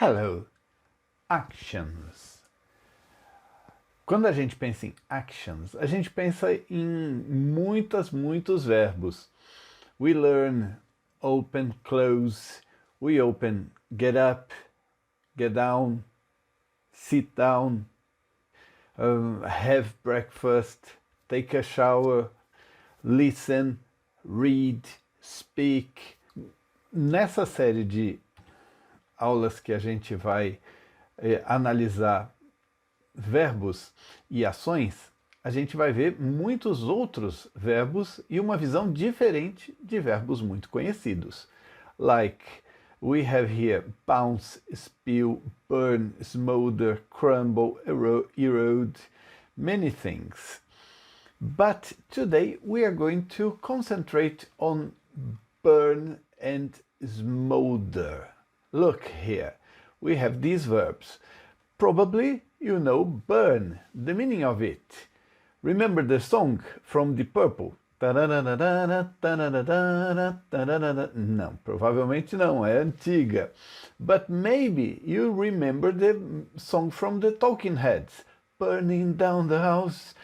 Hello, actions. Quando a gente pensa em actions, a gente pensa em muitos verbos. We learn, open, close, we open, get up, get down, sit down, have breakfast, take a shower, listen, read, speak. Nessa série de aulas que a gente vai analisar verbos e ações, a gente vai ver muitos outros verbos e uma visão diferente de verbos muito conhecidos. Like, we have here bounce, spill, burn, smolder, crumble, erode, many things. But today we are going to concentrate on burn and smolder. Look here, we have these verbs. Probably you know burn, the meaning of it. Remember the song from Deep Purple? Não, provavelmente não, é antiga. But maybe you remember the song from the Talking Heads, Burning Down the House.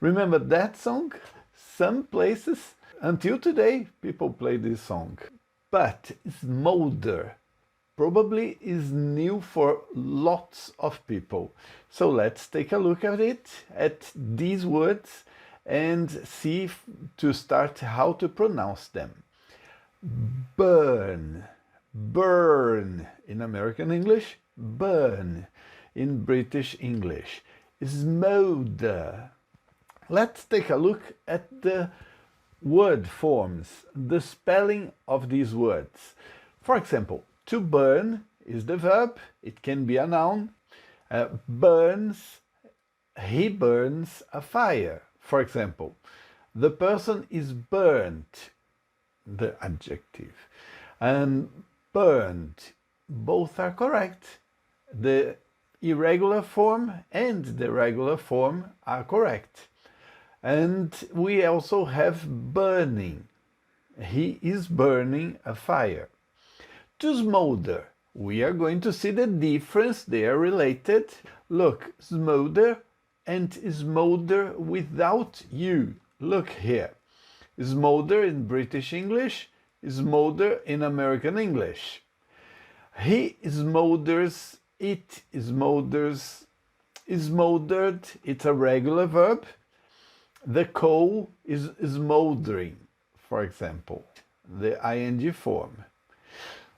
Remember that song? Some places, until today, people play this song. But Smoulder probably is new for lots of people. So let's take a look at it, at these words, and see to start how to pronounce them. Burn, burn in American English, burn in British English. Smolder. Let's take a look at the word forms, the spelling of these words. For example, to burn is the verb, it can be a noun. Burns, he burns a fire. For example, the person is burnt, the adjective. And burned, both are correct. The irregular form and the regular form are correct. And we also have burning. He is burning a fire. To smolder, we are going to see the difference. They are related. Look, smolder and smolder without you. Look here. Smolder in British English, smolder in American English. He smolders, it smolders, smoldered, it's a regular verb. The coal is smoldering, for example, the ing form.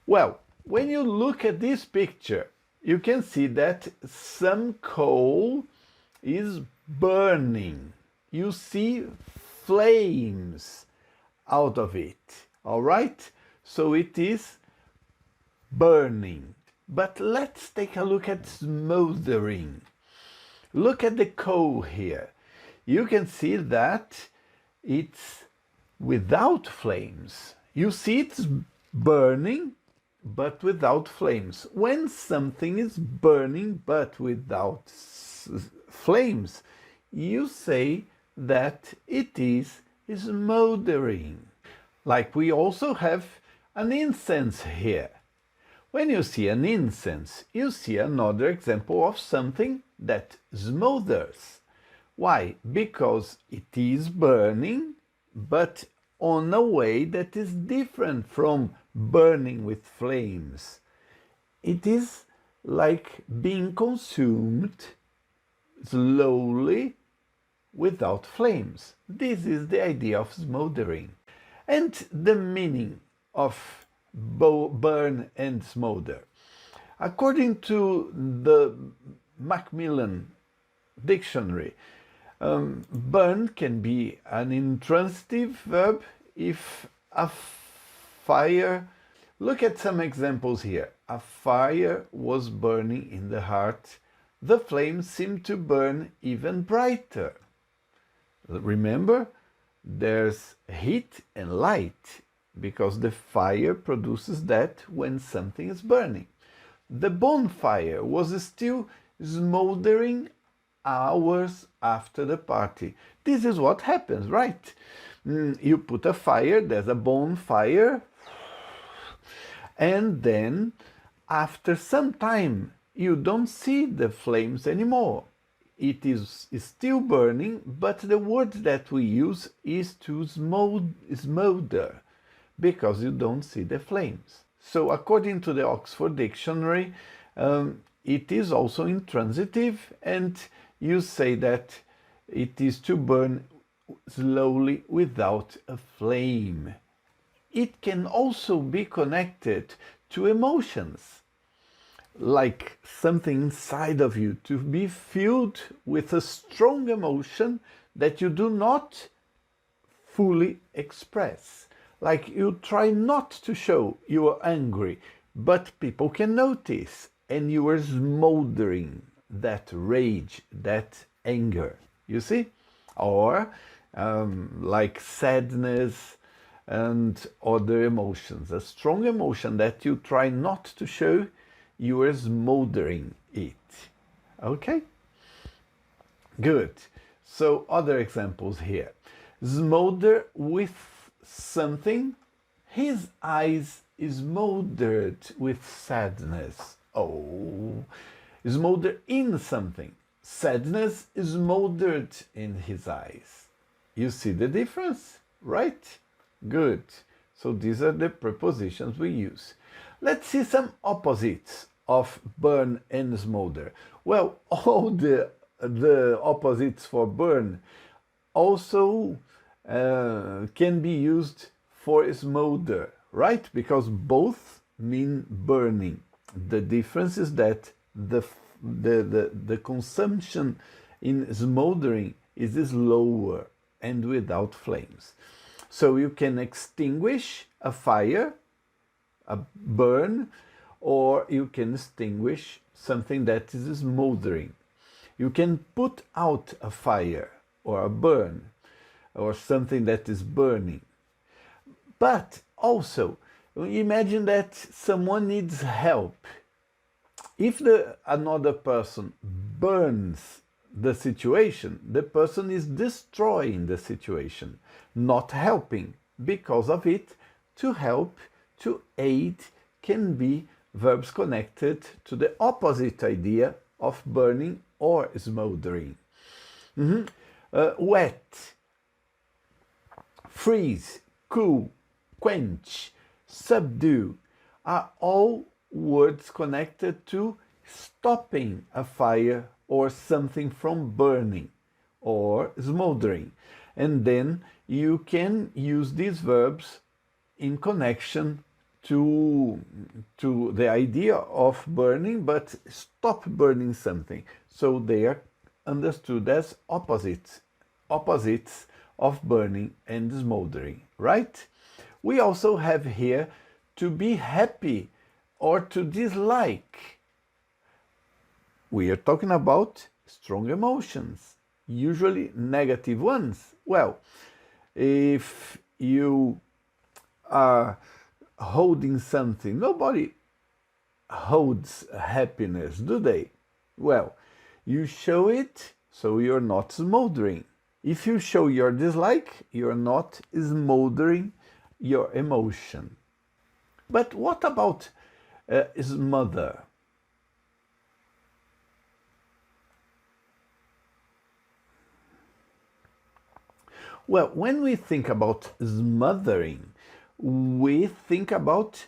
Well, when you look at this picture, you can see that some coal is burning. You see flames out of it, all right? So it is burning. But let's take a look at smoldering. Look at the coal here. You can see that it's without flames. You see it's burning, but without flames. When something is burning but without flames, you say that it is smoldering. Like we also have an incense here. When you see an incense, you see another example of something that smolders. Why? Because it is burning, but on a way that is different from burning with flames. It is like being consumed slowly without flames. This is the idea of smoldering. And the meaning of burn and smolder. According to the Macmillan Dictionary, burn can be an intransitive verb if a fire. Look at some examples here. A fire was burning in the heart. The flames seemed to burn even brighter. Remember, there's heat and light because the fire produces that when something is burning. The bonfire was still smoldering hours after the party. This is what happens, right? You put a fire, there's a bonfire, And then after some time you don't see the flames anymore. It is still burning, but the word that we use is to smolder, because you don't see the flames. So according to the Oxford Dictionary, it is also intransitive, and you say that it is to burn slowly without a flame. It can also be connected to emotions, like something inside of you, to be filled with a strong emotion that you do not fully express. Like you try not to show you are angry, but people can notice, and you are smoldering that rage, that anger, you see? Or like sadness and other emotions, a strong emotion that you try not to show, you are smoldering it. Okay? Good. So other examples here. Smolder with something. His eyes smoldered with sadness. Oh. Smolder in something. Sadness smoldered in his eyes. You see the difference, right? Good. So these are the prepositions we use. Let's see some opposites of burn and smolder. Well, all the opposites for burn also can be used for smolder, right? Because both mean burning. The difference is that the consumption in smoldering is lower and without flames. So you can extinguish a fire, a burn, or you can extinguish something that is smoldering. You can put out a fire or a burn or something that is burning. But also, imagine that someone needs help. If another person burns the situation, the person is destroying the situation, not helping. Because of it, to help, to aid can be verbs connected to the opposite idea of burning or smoldering. Wet, freeze, cool, quench, subdue are all words connected to stopping a fire or something from burning or smoldering. And then you can use these verbs in connection to the idea of burning, but stop burning something. So they are understood as opposites of burning and smoldering, right? We also have here to be happy or to dislike. We are talking about strong emotions, usually negative ones. Well, if you are holding something, nobody holds happiness, do they? Well, you show it, so you're not smoldering. If you show your dislike, you're not smoldering your emotion. But what about smother? Well, when we think about smothering, we think about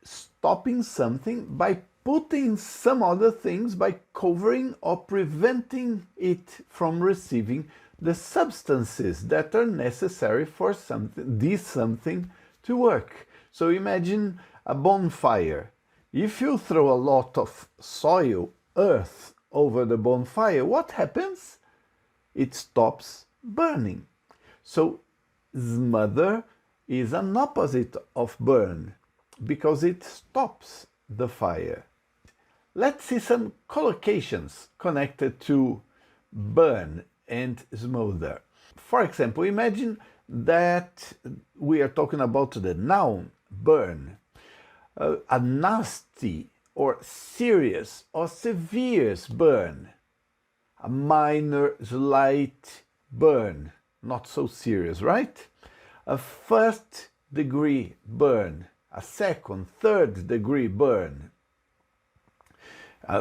stopping something by putting some other things, by covering or preventing it from receiving the substances that are necessary for something to work. So imagine a bonfire. If you throw a lot of soil, earth, over the bonfire, what happens? It stops burning. So smother is an opposite of burn because it stops the fire. Let's see some collocations connected to burn and smolder. For example, imagine that we are talking about the noun burn. A nasty or serious or severe burn. A minor, slight burn. Not so serious, right? A first degree burn, a second, third degree burn.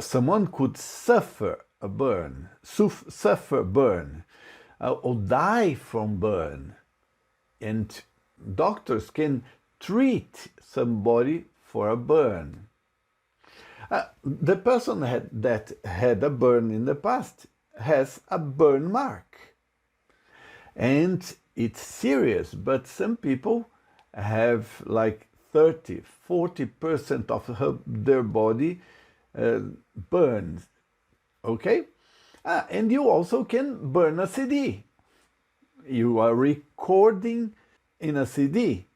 Someone could suffer a burn, suffer burn, or die from burn. And doctors can treat somebody for a burn. The person that had a burn in the past has a burn mark. And it's serious, but some people have like 30–40% of their body burned. Okay? And you also can burn a CD. You are recording in a CD.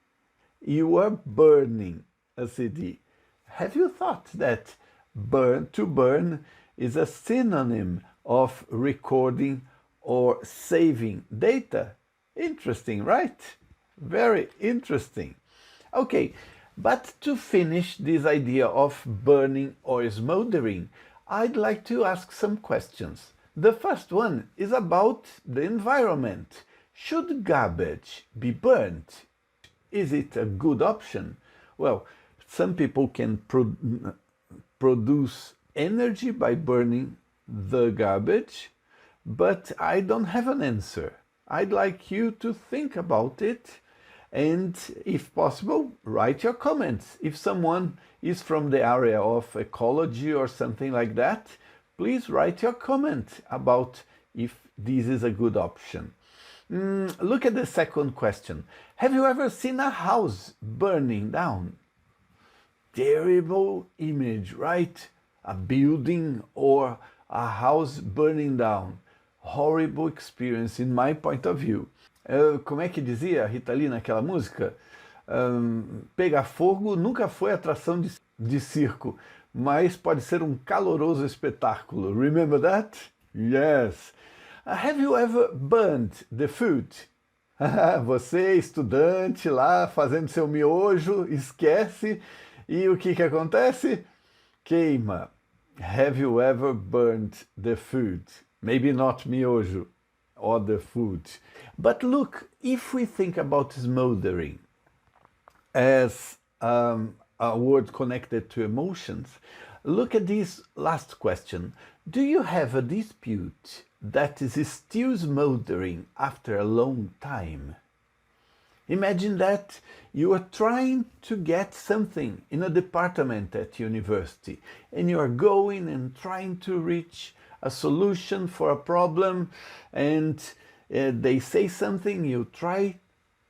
You are burning a CD. Have you thought that to burn is a synonym of recording or saving data? Interesting, right? Very interesting. Okay, but to finish this idea of burning or smoldering, I'd like to ask some questions. The first one is about the environment. Should garbage be burnt? Is it a good option? Well, some people can produce energy by burning the garbage, but I don't have an answer. I'd like you to think about it, and if possible, write your comments. If someone is from the area of ecology or something like that, please write your comment about if this is a good option. Look at the second question. Have you ever seen a house burning down? Terrible image, right? A building or a house burning down. Horrible experience in my point of view. Como é que dizia a Rita Lee naquela música? Pegar fogo nunca foi atração de circo, mas pode ser um caloroso espetáculo. Remember that? Yes. Have you ever burned the food? Você, estudante lá, fazendo seu miojo, esquece, e o que acontece? Queima. Have you ever burned the food? Maybe not miojo, other food. But look, if we think about smoldering as a word connected to emotions, look at this last question. Do you have a dispute that is still smoldering after a long time? Imagine that you are trying to get something in a department at university, and you are going and trying to reach a solution for a problem, and they say something, you try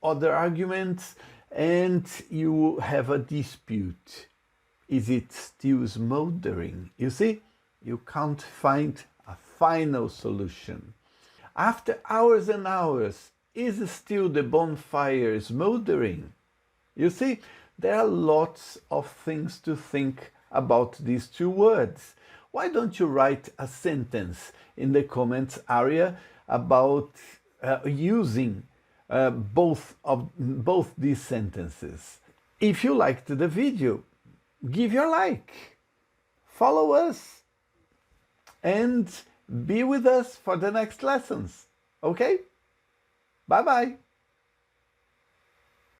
other arguments, and you have a dispute. Is it still smoldering? You see, you can't find a final solution. After hours and hours, is still the bonfire smoldering? You see, there are lots of things to think about these two words. Why don't you write a sentence in the comments area about using both these sentences? If you liked the video, give your like, follow us, and be with us for the next lessons. Okay? Bye-bye.